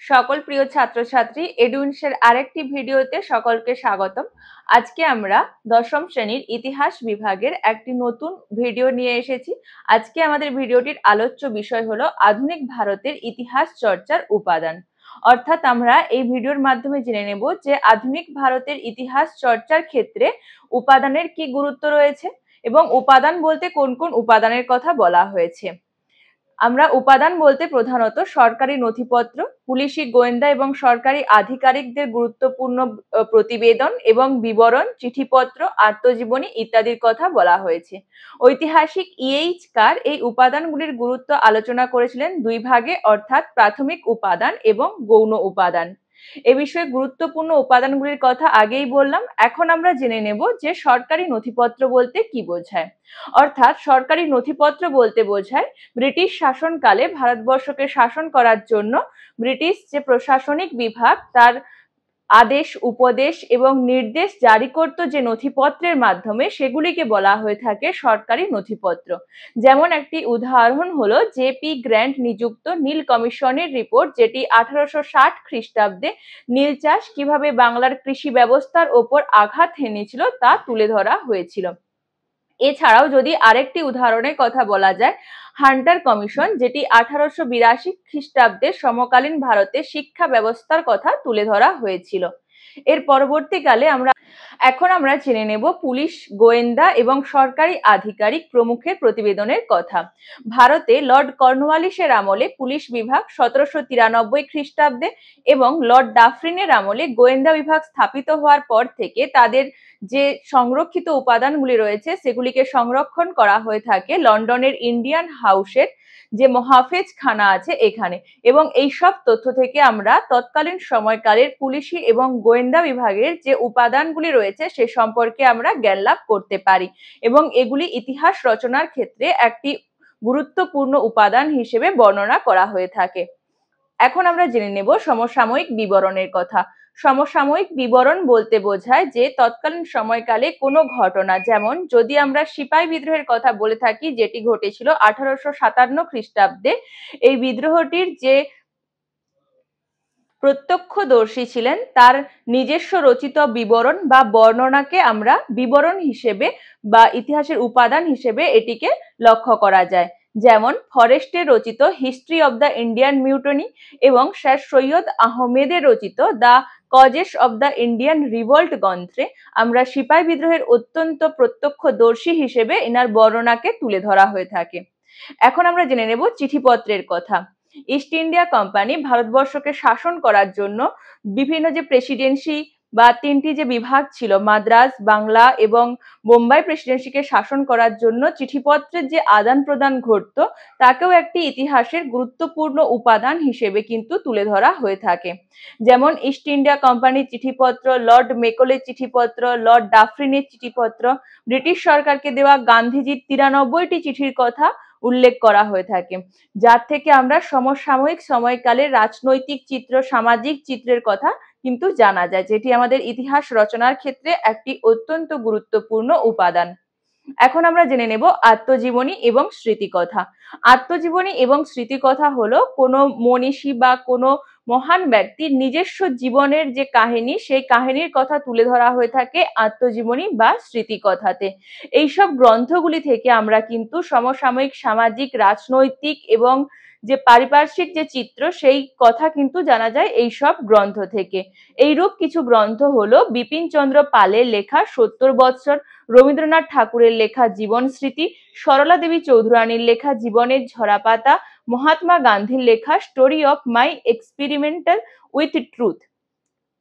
সকল প্রিয় ছাত্রছাত্রী এডুইন্সের আরেকটি ভিডিওতে সকলকে স্বাগতম। আজকে আমরা দশম শ্রেণীর ইতিহাস বিভাগের একটি নতুন ভিডিও নিয়ে এসেছি। আজকে আমাদের ভিডিওটির আলোচ্য বিষয় হলো আধুনিক ভারতের ইতিহাস চর্চার উপাদান। অর্থাৎ আমরা এই ভিডিওর মাধ্যমে জেনে নেব যে আধুনিক ভারতের ইতিহাস চর্চার ক্ষেত্রে উপাদানের কি গুরুত্ব রয়েছে এবং উপাদান বলতে কোন কোন উপাদানের কথা বলা হয়েছে। আমরা উপাদান বলতে প্রধানত সরকারি নথিপত্র, পুলিশি গোয়েন্দা এবং সরকারি আধিকারিকদের গুরুত্বপূর্ণ প্রতিবেদন এবং বিবরণ, চিঠিপত্র, আত্মজীবনী ইত্যাদির কথা বলা হয়েছে। ঐতিহাসিক ইএইচ কার এই উপাদানগুলির গুরুত্ব আলোচনা করেছিলেন দুই ভাগে, অর্থাৎ প্রাথমিক উপাদান এবং গৌণ উপাদান। এ বিষয়ে গুরুত্বপূর্ণ উপাদানগুলির কথা আগেই বললাম। এখন আমরা জেনে নেব যে সরকারি নথিপত্র বলতে কি বোঝায়। অর্থাৎ সরকারি নথিপত্র বলতে বোঝায় ব্রিটিশ শাসনকালে ভারতবর্ষকে শাসন করার জন্য ব্রিটিশ যে প্রশাসনিক বিভাগ তার আদেশ, উপদেশ এবং নির্দেশ জারি করত যে নথিপত্রের মাধ্যমে, সেগুলিকে বলা হয়ে থাকে সরকারি নথিপত্র। যেমন একটি উদাহরণ হলো জেপি গ্র্যান্ট নিযুক্ত নীল কমিশনের রিপোর্ট, যেটি 1860 খ্রিস্টাব্দে নীল চাষ কিভাবে বাংলার কৃষি ব্যবস্থার ওপর আঘাত হেনেছিল তা তুলে ধরা হয়েছিল। এছাড়াও যদি আরেকটি উদাহরণের কথা বলা যায়, হান্টার কমিশন, যেটি 1882 খ্রিস্টাব্দে সমকালীন ভারতে শিক্ষা ব্যবস্থার কথা তুলে ধরা হয়েছিল। এর পরবর্তীকালে এখন আমরা জেনে নেব পুলিশ, গোয়েন্দা এবং সরকারি আধিকারিক প্রমুখের প্রতিবেদনের কথা। ভারতে লর্ড কর্নওয়ালিসের আমলে পুলিশ বিভাগ 1793 খ্রিস্টাব্দে এবং লর্ড ডাফরিনের আমলে গোয়েন্দা বিভাগ স্থাপিত হওয়ার পর থেকে তাদের যে সংরক্ষিত উপাদানগুলি রয়েছে সেগুলিকে সংরক্ষণ করা হয়ে থাকে লন্ডনের ইন্ডিয়ান হাউসের যে মহাফেজ খানা আছে এখানে। এবং এই সব তথ্য থেকে আমরা তৎকালীন সময়কালের পুলিশি এবং গোয়েন্দা বিভাগের যে উপাদানগুলি রয়েছে সে সম্পর্কে আমরা জ্ঞান লাভ করতে পারি এবং এগুলি ইতিহাস রচনার ক্ষেত্রে একটি গুরুত্বপূর্ণ উপাদান হিসেবে বর্ণনা করা হয়ে থাকে। এখন আমরা জেনে নেব সমসাময়িক বিবরণের কথা। সমসাময়িক বিবরণ বলতে বোঝায় যে তৎকালীন সময়কালে কোনো ঘটনা, যেমন যদি আমরা সিপাহী বিদ্রোহের কথা বলে থাকি যেটি ঘটেছিল 1857 খ্রিস্টাব্দে, এই বিদ্রোহটির যে প্রত্যক্ষদর্শী ছিলেন তার নিজস্ব রচিত বিবরণ বা বর্ণনাকে আমরা বিবরণ হিসেবে বা ইতিহাসের উপাদান হিসেবে এটিকে লক্ষ্য করা যায়। যেমন ফরেস্টের রচিত হিস্ট্রি অব দ্য ইন্ডিয়ান মিউটনি এবং স্যার সৈয়দ আহমেদের রচিত the causes of the Indian revolt গ্রন্থে আমরা সিপাহী বিদ্রোহের অত্যন্ত প্রত্যক্ষদর্শী হিসেবে এনার বর্ণনাকে তুলে ধরা হয়ে থাকে। এখন আমরা জেনে নেব চিঠিপত্রের কথা। ইস্ট ইন্ডিয়া কোম্পানি ভারতবর্ষকে শাসন করার জন্য বিভিন্ন যে প্রেসিডেন্সি বা তিনটি যে বিভাগ ছিল, মাদ্রাজ, বাংলা এবং বোম্বাই প্রেসিডেন্সিকে শাসন করার জন্য চিঠিপত্রের যে আদান প্রদান ঘটত তাকেও একটি ইতিহাসের গুরুত্বপূর্ণ উপাদান হিসেবে কিন্তু তুলে ধরা হয়ে থাকে। যেমন ইস্ট ইন্ডিয়া কোম্পানির চিঠিপত্র, লর্ড মেকলের চিঠিপত্র, লর্ড ডাফরিনের চিঠিপত্র, ব্রিটিশ সরকারকে দেওয়া গান্ধীজির 93টি চিঠির কথা উল্লেখ করা হয়ে থাকে, যার থেকে আমরা সমসাময়িক সময়কালের রাজনৈতিক চিত্র, সামাজিক চিত্রের কথা কিন্তু জানা যায়, যেটি আমাদের ইতিহাস রচনার ক্ষেত্রে একটি অত্যন্ত গুরুত্বপূর্ণ উপাদান। এখন আমরা জেনে নেব আত্মজীবনী এবং স্মৃতিকথা। আত্মজীবনী এবং স্মৃতিকথা হলো কোনো মনীষী বা কোনো মহান ব্যক্তির নিজস্ব জীবনের যে কাহিনী, সেই কাহিনীর কথা তুলে ধরা হয়ে থাকে আত্মজীবনী বা স্মৃতিকথাতে। এইসব গ্রন্থগুলি থেকে আমরা কিন্তু সমসাময়িক সামাজিক, রাজনৈতিক এবং যে পারিপার্শ্বিক যে চিত্র সেই কথা কিন্তু জানা যায় এইসব গ্রন্থ থেকে। এইরূপ কিছু গ্রন্থ হলো বিপিন চন্দ্র পালের লেখা 70 বৎসর, রবীন্দ্রনাথ ঠাকুরের লেখা জীবন স্মৃতি, সরলা দেবী চৌধুরানীর লেখা জীবনের ঝরাপাতা, মহাত্মা গান্ধীর লেখা story of my experimental with truth.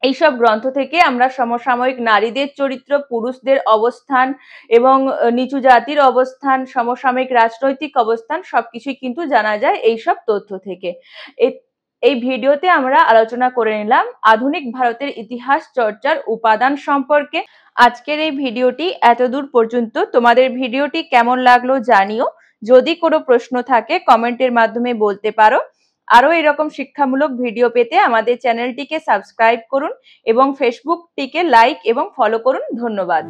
এইসব গ্রন্থ থেকে আমরা সমসাময়িক নারীদের চরিত্র, পুরুষদের অবস্থান এবং নিচু জাতির অবস্থান, সমসাময়িক রাজনৈতিক অবস্থান সবকিছুই কিন্তু জানা যায় এইসব তথ্য থেকে। এই ভিডিওতে আমরা আলোচনা করে নিলাম আধুনিক ভারতের ইতিহাস চর্চার উপাদান সম্পর্কে। আজকের এই ভিডিওটি এতদূর পর্যন্ত। তোমাদের ভিডিওটি কেমন লাগলো জানিও। যদি কোনো প্রশ্ন থাকে কমেন্টের মাধ্যমে বলতে পারো। আরো এরকম শিক্ষামূলক ভিডিও পেতে আমাদের চ্যানেলটিকে সাবস্ক্রাইব করুন এবং ফেসবুকটিকে লাইক এবং ফলো করুন। ধন্যবাদ।